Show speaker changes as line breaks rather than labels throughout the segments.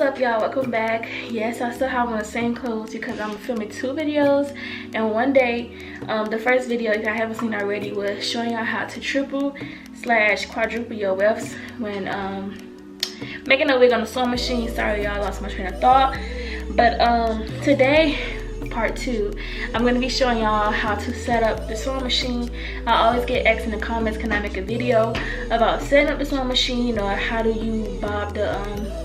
up, y'all? Welcome back. Yes, I still have on the same clothes because I'm filming 2 videos in one day. The first video, if y'all haven't seen already, was showing y'all how to triple/quadruple your wefts when making a wig on the sewing machine. Sorry, y'all, lost my train of thought. But today, part 2, I'm going to be showing y'all how to set up the sewing machine. I always get asked in the comments, can I make a video about setting up the sewing machine, or how do you bob the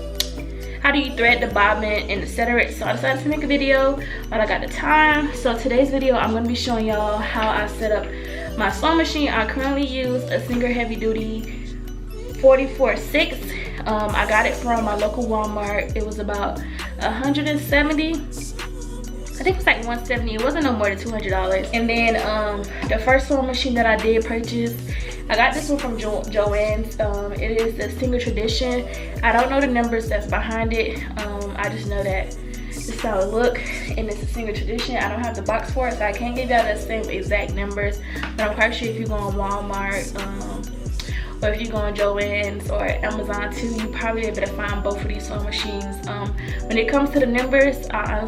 how do you thread the bobbin and etc. So I decided to make a video while I got the time. So today's video, I'm going to be showing y'all how I set up my sewing machine. I currently use a Singer heavy duty 44.6. I got it from my local Walmart. It was about 170. I think it was like 170. It wasn't no more than $200. And then the first sewing machine that I did purchase, I got this one from Joann's. It is the Singer Tradition. I don't know the numbers that's behind it. I just know that this is how it look, and it's a Singer Tradition. I don't have the box for it, so I can't give y'all the same exact numbers. But I'm quite sure if you go on Walmart, or if you go on Joann's or Amazon too, you probably able to find both of these sewing machines. When it comes to the numbers, I'm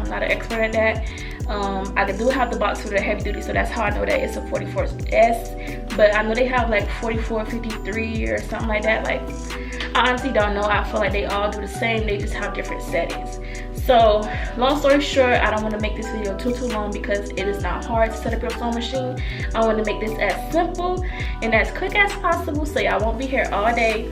not an expert at that. I do have the box for the heavy duty, so that's how I know that it's a 44S. But I know they have like 4453 or something like that. Like, I honestly don't know. I feel like they all do the same. They just have different settings. So long story short, I don't want to make this video too long because it is not hard to set up your sewing machine. I want to make this as simple and as quick as possible, so y'all won't be here all day.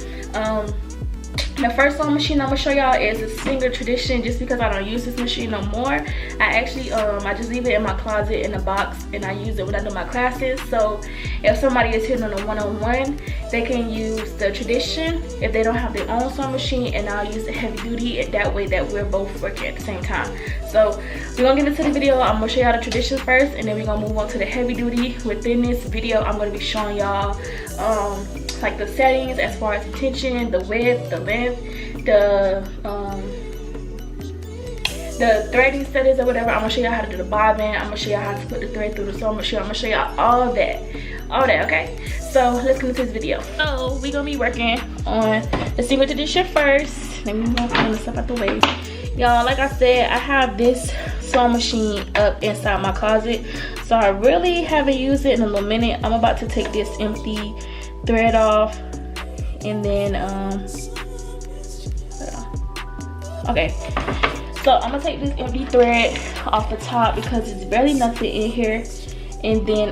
The first sewing machine I'm gonna show y'all is a Singer Tradition, just because I don't use this machine no more. I actually I just leave it in my closet in a box, and I use it when I do my classes. So if somebody is hitting on a one-on-one, they can use the Tradition if they don't have their own sewing machine, and I'll use the heavy duty, and that way that we're both working at the same time. So we're gonna get into the video. I'm gonna show y'all the Tradition first, and then we're gonna move on to the heavy duty. Within this video, I'm gonna be showing y'all like the settings as far as the tension, the width, the length, the threading settings or whatever. I'm gonna show y'all how to do the bobbin. I'm gonna show y'all how to put the thread through the sewing machine. I'm gonna show y'all all that, okay? So let's get into this video. So we're gonna be working on the Singer Tradition first. Let me move all the stuff out the way. Y'all, like I said, I have this sewing machine up inside my closet, so I really haven't used it in a little minute. I'm about to take this empty thread off, and then okay, so I'm gonna take this empty thread off the top because it's barely nothing in here, and then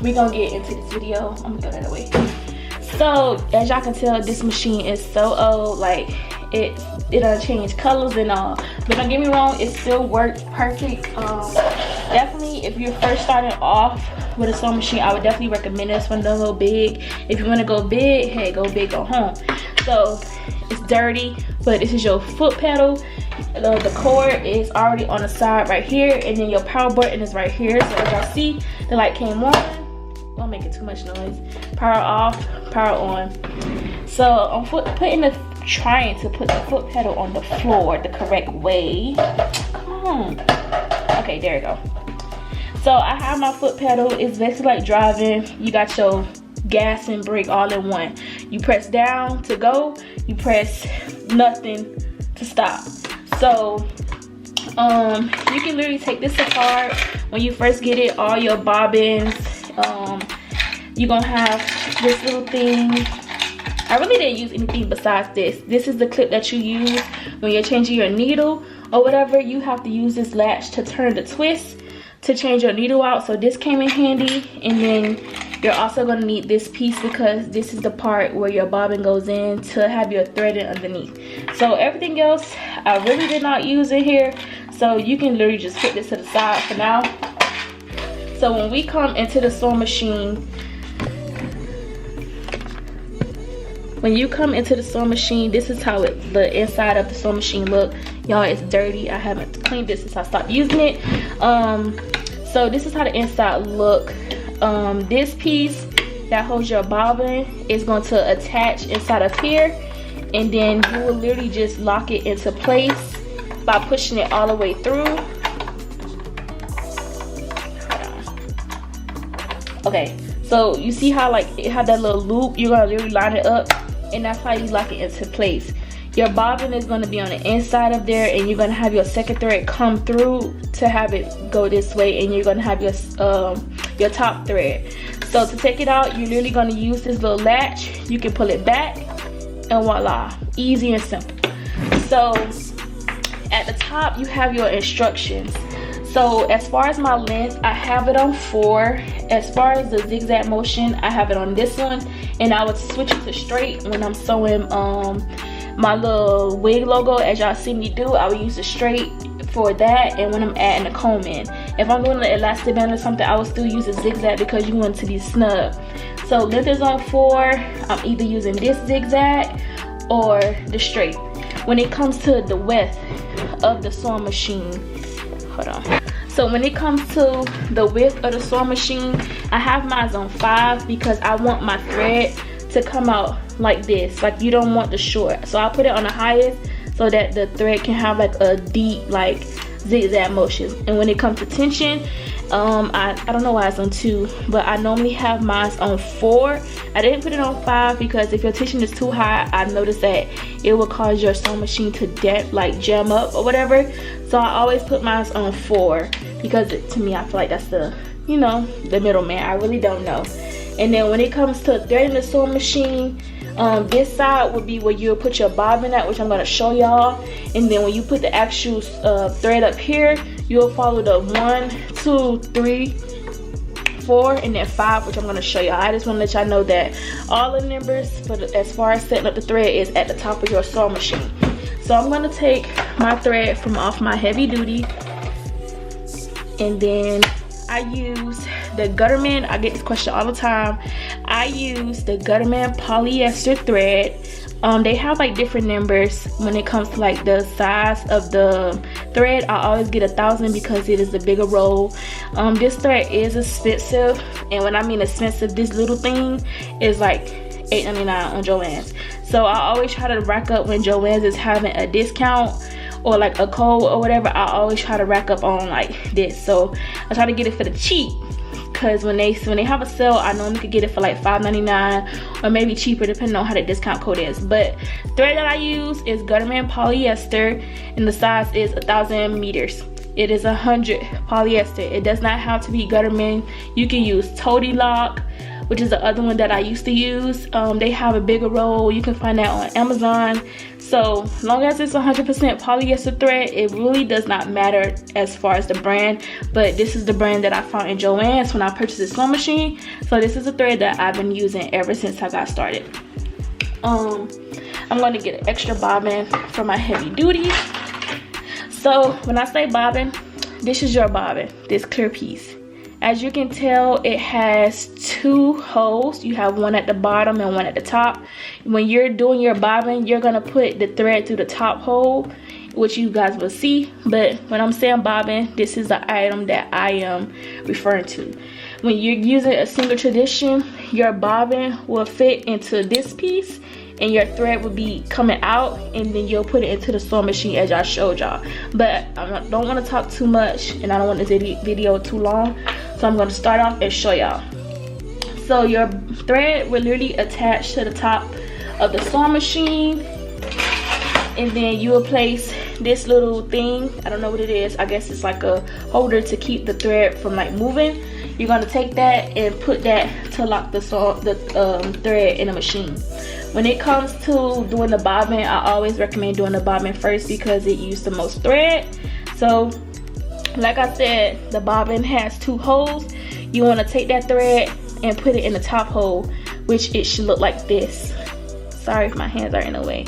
we're gonna get into this video. I'm gonna throw that away. So as y'all can tell, this machine is so old. Like, it done changed colors and all, but don't get me wrong, it still works perfect. Definitely, if you're first starting off with a sewing machine, I would definitely recommend this one. Don't go big. If you want to go big, hey, go big, go home. So it's dirty, but this is your foot pedal. The cord is already on the side right here, and then your power button is right here. So as y'all see, the light came on. Don't make it too much noise. Power off, power on. So I'm trying to put the foot pedal on the floor the correct way. Come on. Okay, there you go. So I have my foot pedal. It's basically like driving. You got your gas and brake all in one. You press down to go, you press nothing to stop. So you can literally take this apart. When you first get it, all your bobbins, you're gonna have this little thing. I really didn't use anything besides this. This is the clip that you use when you're changing your needle or whatever. You have to use this latch to turn the twist to change your needle out. So this came in handy. And then you're also going to need this piece, because this is the part where your bobbin goes in to have your threading underneath. So everything else I really did not use in here, so you can literally just put this to the side for now. So when we come into the sewing machine, this is how the inside of the sewing machine look. Y'all, it's dirty. I haven't cleaned this since I stopped using it. So this is how the inside look. This piece that holds your bobbin is going to attach inside of here, and then you will literally just lock it into place by pushing it all the way through. Okay, so you see how like it had that little loop? You're gonna literally line it up, and that's how you lock it into place. your bobbin is going to be on the inside of there, and you're going to have your second thread come through to have it go this way, and you're going to have your top thread. So to take it out, you're literally going to use this little latch. You can pull it back, and voila, easy and simple. So at the top you have your instructions. So as far as my length, I have it on 4. As far as the zigzag motion, I have it on this one, and I would switch it to straight when I'm sewing my little wig logo. As y'all see me do, I would use the straight for that, and when I'm adding the comb in. If I'm doing the elastic band or something, I would still use a zigzag because you want it to be snug. So length is on 4. I'm either using this zigzag or the straight. When it comes to the width of the sewing machine, hold on. So when it comes to the width of the sewing machine, I have mine on 5 because I want my thread to come out like this. Like, you don't want the short. So I put it on the highest so that the thread can have like a deep like zigzag motion. And when it comes to tension, I don't know why it's on 2, but I normally have mine on 4. I didn't put it on 5 because if your tension is too high, I noticed that it will cause your sewing machine to jam up or whatever. So I always put mine on 4 because to me, I feel like that's the, you know, the middleman. I really don't know. And then when it comes to threading the sewing machine, this side would be where you'll put your bobbin at, which I'm going to show y'all. And then when you put the actual thread up here, you'll follow the 1, 2, 3, 4, and then 5, which I'm going to show y'all. I just want to let y'all know that all the numbers for as far as setting up the thread is at the top of your sewing machine. So I'm going to take my thread from off my heavy duty, and then I use the Gutterman. I get this question all the time. I use the Gutterman polyester thread. They have like different numbers when it comes to like the size of the thread. I always get 1,000 because it is the bigger roll. This thread is expensive, and when I mean expensive, this little thing is like $8.99 on Joann's. So I always try to rack up when Joann's is having a discount or like a code or whatever. I always try to rack up on like this. So I try to get it for the cheap, because when they have a sale, I normally could get it for like $5.99 or maybe cheaper depending on how the discount code is. But thread that I use is Gutterman polyester, and the size is 1,000 meters. It is 100 polyester. It does not have to be Gutterman. You can use Toady Lock, which is the other one that I used to use. They have a bigger roll. You can find that on Amazon. So long as it's 100% polyester thread, it really does not matter as far as the brand. But this is the brand that I found in Joann's when I purchased this sewing machine. So this is a thread that I've been using ever since I got started. I'm going to get an extra bobbin for my heavy duty. So when I say bobbin, this is your bobbin, this clear piece. As you can tell, it has 2 holes. You have one at the bottom and one at the top. When you're doing your bobbin, you're gonna put the thread through the top hole, which you guys will see. But when I'm saying bobbin, this is the item that I am referring to. When you're using a single tradition, your bobbin will fit into this piece, and your thread will be coming out, and then you'll put it into the sewing machine as I showed y'all. But I don't want to talk too much, and I don't want this video too long, so I'm going to start off and show y'all. So your thread will literally attach to the top of the sewing machine, and then you will place this little thing. I don't know what it is. I guess it's like a holder to keep the thread from like moving. You're going to take that and put that to lock the thread in the machine. When it comes to doing the bobbin, I always recommend doing the bobbin first because it uses the most thread. So like I said, the bobbin has 2 holes. You want to take that thread and put it in the top hole, which it should look like this. Sorry if my hands are in the way.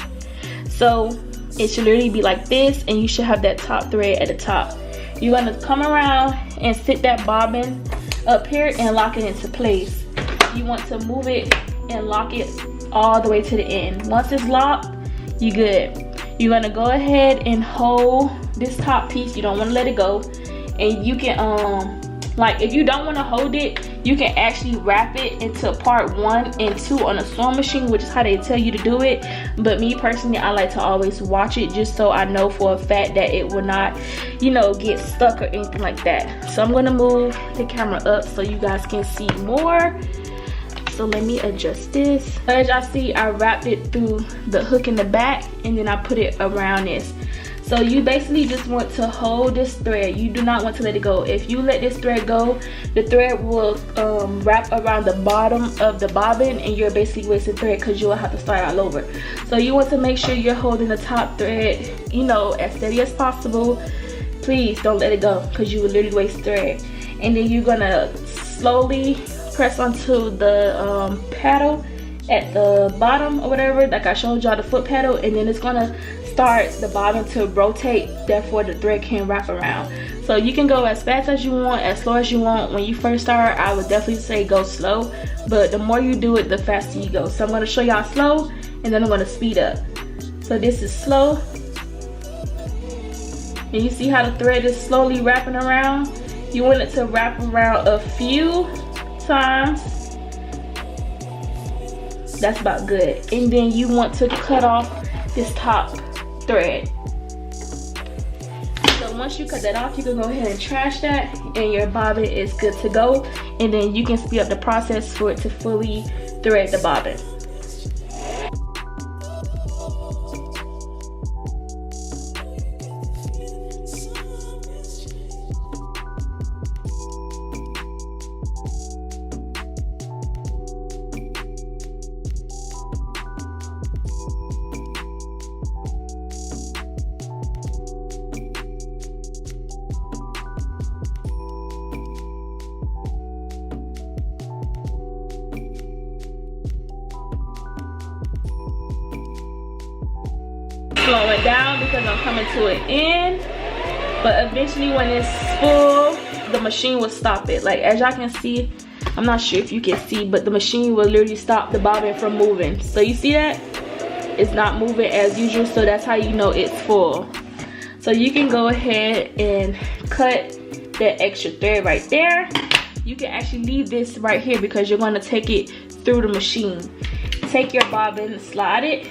So it should literally be like this, and you should have that top thread at the top. You're going to come around and sit that bobbin up here and lock it into place. You want to move it and lock it all the way to the end. Once it's locked, you good. You're gonna go ahead and hold this top piece. You don't want to let it go, and you can like, if you don't want to hold it, you can actually wrap it into part 1 and 2 on a sewing machine, which is how they tell you to do it. But me personally, I like to always watch it just so I know for a fact that it will not, you know, get stuck or anything like that. So I'm gonna move the camera up so you guys can see more. So let me adjust this. As y'all see, I wrapped it through the hook in the back and then I put it around this. So you basically just want to hold this thread. You do not want to let it go. If you let this thread go, the thread will wrap around the bottom of the bobbin and you're basically wasting thread because you will have to start all over. So you want to make sure you're holding the top thread, you know, as steady as possible. Please don't let it go because you will literally waste thread. And then you're gonna slowly press onto the paddle at the bottom or whatever, like I showed y'all, the foot paddle, and then it's gonna start the bobbin to rotate, therefore the thread can wrap around. So you can go as fast as you want, as slow as you want. When you first start, I would definitely say go slow, but the more you do it, the faster you go. So I'm gonna show y'all slow and then I'm gonna speed up. So this is slow, and you see how the thread is slowly wrapping around. You want it to wrap around a few times. That's about good. And then you want to cut off this top thread. So once you cut that off, you can go ahead and trash that and your bobbin is good to go. And then you can speed up the process for it to fully thread the bobbin. Slow it down because I'm coming to an end, but eventually when it's full, the machine will stop it. Like as y'all can see, I'm not sure if you can see, but the machine will literally stop the bobbin from moving. So you see that? It's not moving as usual, so that's how you know it's full. So you can go ahead and cut that extra thread right there. You can actually leave this right here because you're going to take it through the machine. Take your bobbin, slide it,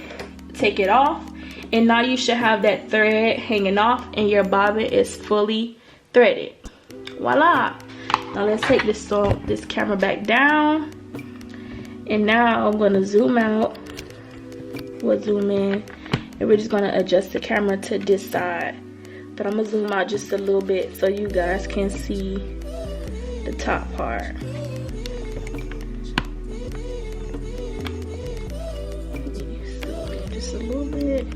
take it off, and now you should have that thread hanging off and your bobbin is fully threaded. Voila! Now let's take this camera back down, and now I'm going to zoom out. We'll zoom in, and we're just going to adjust the camera to this side. But I'm going to zoom out just a little bit so you guys can see the top part. Just a little bit.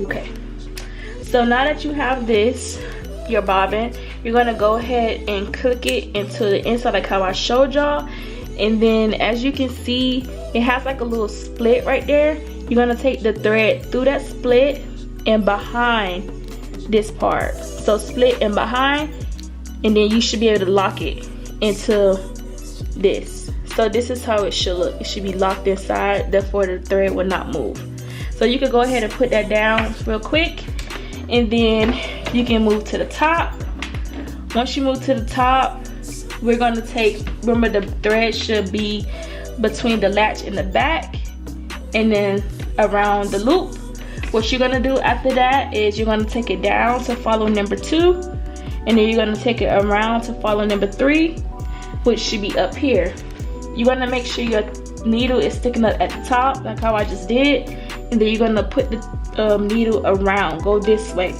Okay. So now that you have this, your bobbin, you're going to go ahead and click it into the inside like how I showed y'all. And then as you can see, it has like a little split right there. You're going to take the thread through that split and behind this part. So split and behind, and then you should be able to lock it into this. So this is how it should look. It should be locked inside, therefore the thread will not move. So you can go ahead and put that down real quick, and then you can move to the top. Once you move to the top, we're going to take, remember the thread should be between the latch and the back and then around the loop. What you're going to do after that is you're going to take it down to follow number 2, and then you're going to take it around to follow number 3, which should be up here. You're going to make sure your needle is sticking up at the top like how I just did, and then you're going to put the needle around, go this way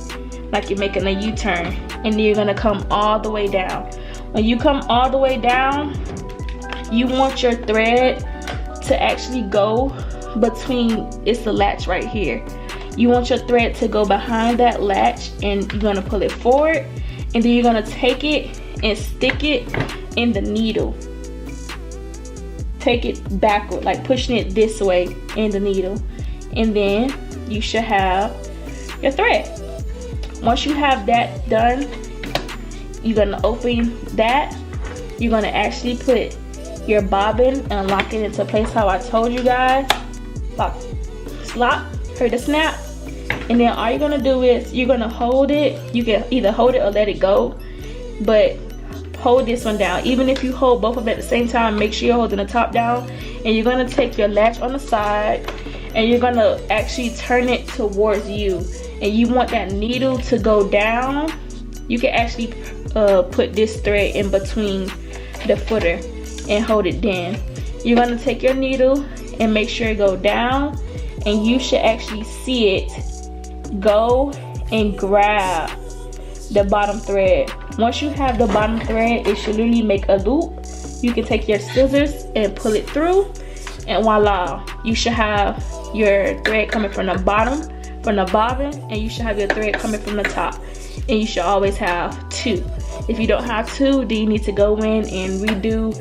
like you're making a U-turn, and then you're going to come all the way down. When you come all the way down, you want your thread to actually go between, it's the latch right here. You want your thread to go behind that latch, and you're gonna pull it forward, and then you're gonna take it and stick it in the needle. Take it backward, like pushing it this way in the needle, and then you should have your thread. Once you have that done, you're gonna open that. You're gonna actually put your bobbin and lock it into place how I told you guys. Lock, slop, heard the snap. And then all you're gonna do is you're gonna hold it. You can either hold it or let it go, but hold this one down. Even if you hold both of them at the same time, make sure you're holding the top down. And you're gonna take your latch on the side, and you're gonna actually turn it towards you. And you want that needle to go down. You can actually put this thread in between the footer and hold it down. you're gonna take your needle and make sure it go down, and you should actually see it go and grab the bottom thread. Once you have the bottom thread, it should literally make a loop. You can take your scissors and pull it through, and voila, you should have your thread coming from the bottom, from the bobbin, and you should have your thread coming from the top. And you should always have two. If you don't have two, then you need to go in and redo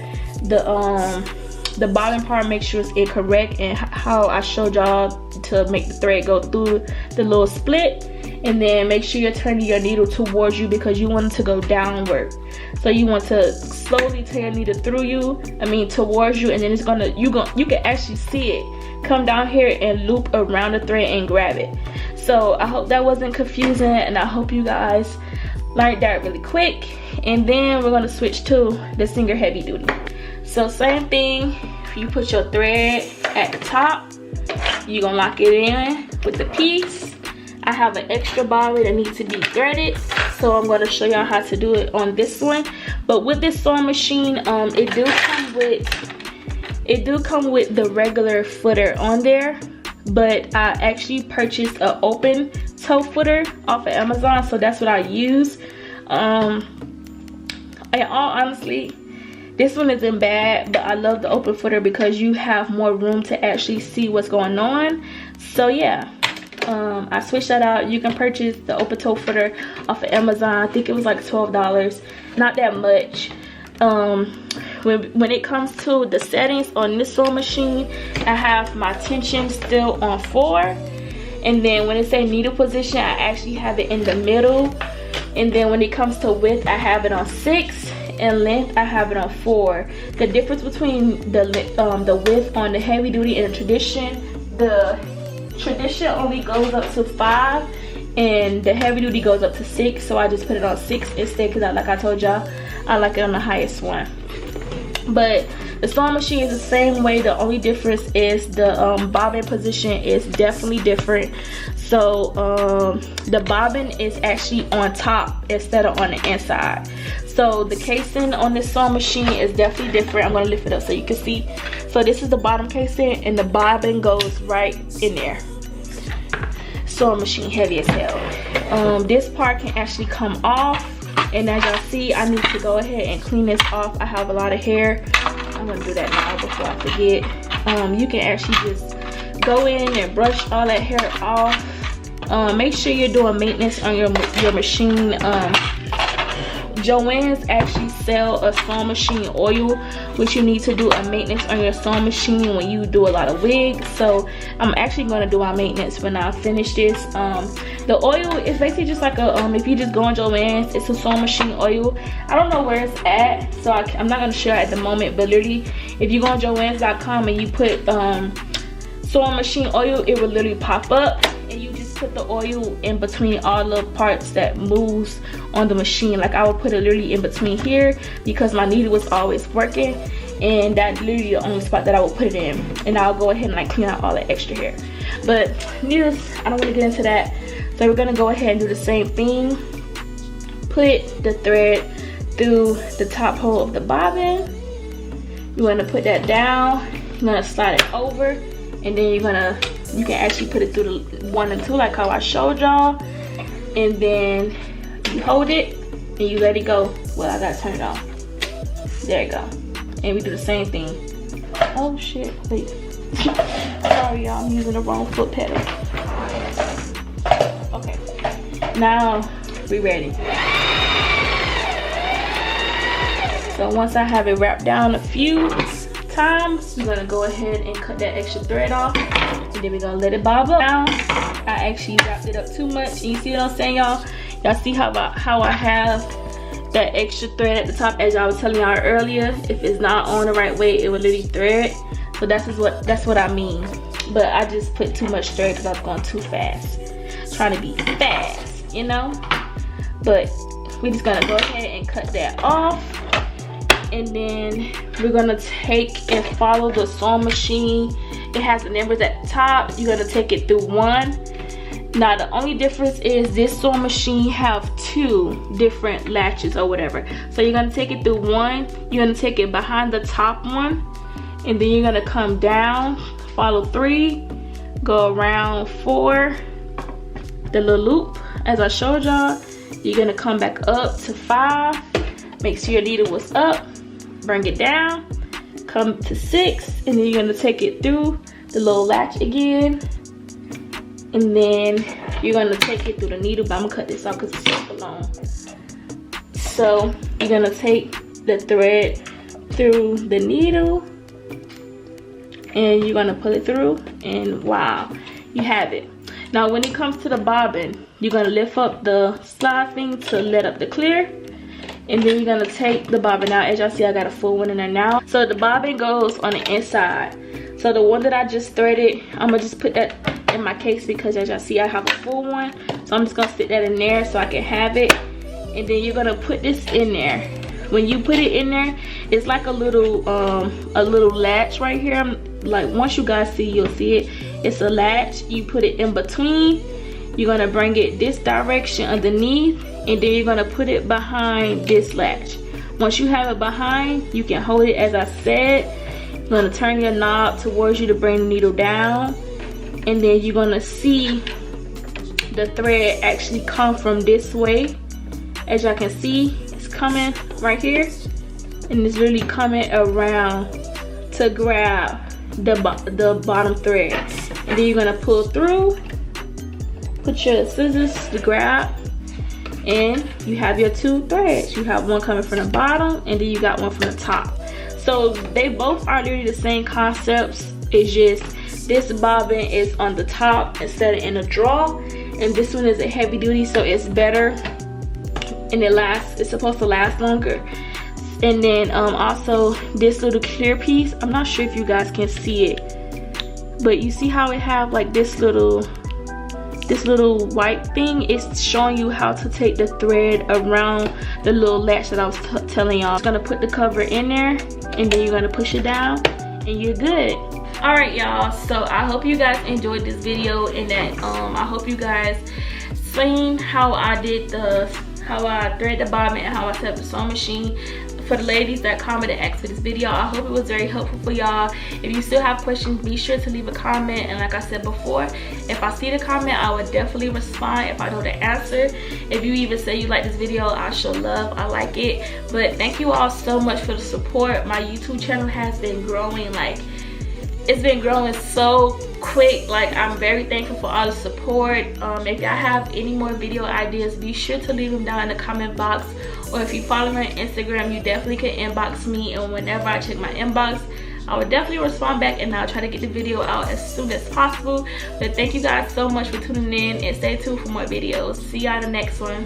the bottom part, make sure it's incorrect, and how I showed y'all to make the thread go through the little split. And then make sure you're turning your needle towards you, because you want it to go downward. So you want to slowly turn your needle through you, towards you, and then it's gonna, you can actually see it come down here and loop around the thread and grab it. So I hope that wasn't confusing, and I hope you guys learned that really quick. And then we're gonna switch to the single heavy duty. So same thing, you put your thread at the top, you're gonna lock it in with the piece. I have an extra bobbin that needs to be threaded, so I'm going to show y'all how to do it on this one. But with this sewing machine, it do come with the regular footer on there, but I actually purchased an open toe footer off of Amazon, so that's what I use. In all honesty, this one isn't bad, but I love the open footer because you have more room to actually see what's going on. So yeah. I switched that out. You can purchase the open toe footer off of Amazon. I think it was like $12, not that much. When it comes to the settings on this sewing machine, I have my tension still on 4, and then when it says needle position, I actually have it in the middle. And then when it comes to width, I have it on 6, and length I have it on 4. The difference between the width on the heavy duty and the tradition only goes up to 5, and the heavy duty goes up to 6, so I just put it on 6 instead, because like I told y'all, I like it on the highest one. But the sewing machine is the same way. The only difference is the bobbin position is definitely different. So the bobbin is actually on top instead of on the inside. So the casing on this sewing machine is definitely different. I'm gonna lift it up so you can see. So this is the bottom casing, and the bobbin goes right in there. Sewing machine heavy as hell. This part can actually come off, and as y'all see, I need to go ahead and clean this off. I have a lot of hair. I'm gonna do that now before I forget. You can actually just go in and brush all that hair off. Make sure you're doing maintenance on your machine. Joann's actually sell a sewing machine oil, which you need to do a maintenance on your sewing machine when you do a lot of wigs. So I'm actually going to do my maintenance when I finish this. The oil is basically just like a if you just go on Joann's, it's a sewing machine oil. I don't know where it's at, so I'm not going to share it at the moment, but literally if you go on Joann's.com and you put sewing machine oil, it will literally pop up, and you just put the oil in between all the parts that moves on the machine. Like I would put it literally in between here, because my needle was always working, and that's literally the only spot that I would put it in. And I'll go ahead and like clean out all the extra hair. But needless, I don't want to get into that, so we're gonna go ahead and do the same thing. Put the thread through the top hole of the bobbin. You want to put that down. You're gonna slide it over, and then you can actually put it through the 1 and 2 like how I showed y'all, and then you hold it and you let it go. Well, I gotta turn it off. There you go. And we do the same thing. Oh shit, wait. Sorry y'all, I'm using the wrong foot pedal. Okay, now we ready. So once I have it wrapped down a few times, we're gonna go ahead and cut that extra thread off, and then we're gonna let it bob up. Now I actually wrapped it up too much, and you see what I'm saying, y'all? Y'all see how I have that extra thread at the top, as I was telling y'all earlier. If it's not on the right way, it will literally thread. So that's what I mean. But I just put too much thread because I was going too fast, trying to be fast, you know. But we're just gonna go ahead and cut that off, and then we're gonna take and follow the sewing machine. It has the numbers at the top. You're gonna take it through 1. Now the only difference is this sewing machine have 2 different latches or whatever. So you're gonna take it through 1. You're gonna take it behind the top one, and then you're gonna come down, follow 3, go around 4, the little loop as I showed y'all. You're gonna come back up to 5, make sure your needle was up, bring it down, come to 6, and then you're gonna take it through the little latch again, and then you're gonna take it through the needle. But I'm gonna cut this off because it's super long. So you're gonna take the thread through the needle, and you're gonna pull it through, and wow, you have it. Now when it comes to the bobbin, you're gonna lift up the slide thing to let up the clear, and then you're gonna take the bobbin out. As y'all see, I got a full one in there now. So the bobbin goes on the inside. So the one that I just threaded, I'm gonna just put that in my case because as y'all see, I have a full one. So I'm just gonna stick that in there so I can have it. And then you're gonna put this in there. When you put it in there, it's like a little latch right here. Like once you guys see, you'll see it. It's a latch. You put it in between. You're gonna bring it this direction underneath, and then you're gonna put it behind this latch. Once you have it behind, you can hold it as I said. You're gonna turn your knob towards you to bring the needle down, and then you're gonna see the thread actually come from this way. As y'all can see, it's coming right here, and it's really coming around to grab the bottom thread. And then you're gonna pull through, put your scissors to grab, and you have your 2 threads. You have one coming from the bottom, and then you got one from the top. So they both are literally the same concepts. It's just this bobbin is on the top instead of in a draw, and this one is a heavy duty, so it's better, and it's supposed to last longer. And then also this little clear piece, I'm not sure if you guys can see it, but you see how it have like this little white thing? It's showing you how to take the thread around the little latch that I was telling y'all. Just gonna put the cover in there, and then you're gonna push it down, and you're good. All right, y'all, so I hope you guys enjoyed this video, and that I hope you guys seen how I thread the bobbin and how I set up the sewing machine. For the ladies that commented and asked for this video, I hope it was very helpful for y'all. If you still have questions, be sure to leave a comment, and like I said before, if I see the comment, I would definitely respond if I know the answer. If you even say you like this video, I show love, I like it. But thank you all so much for the support. My YouTube channel has been growing, like it's been growing so quick. Like I'm very thankful for all the support. If y'all have any more video ideas, be sure to leave them down in the comment box, or if you follow me on Instagram, you definitely can inbox me, and whenever I check my inbox, I will definitely respond back, and I'll try to get the video out as soon as possible. But thank you guys so much for tuning in, and stay tuned for more videos. See y'all in the next one.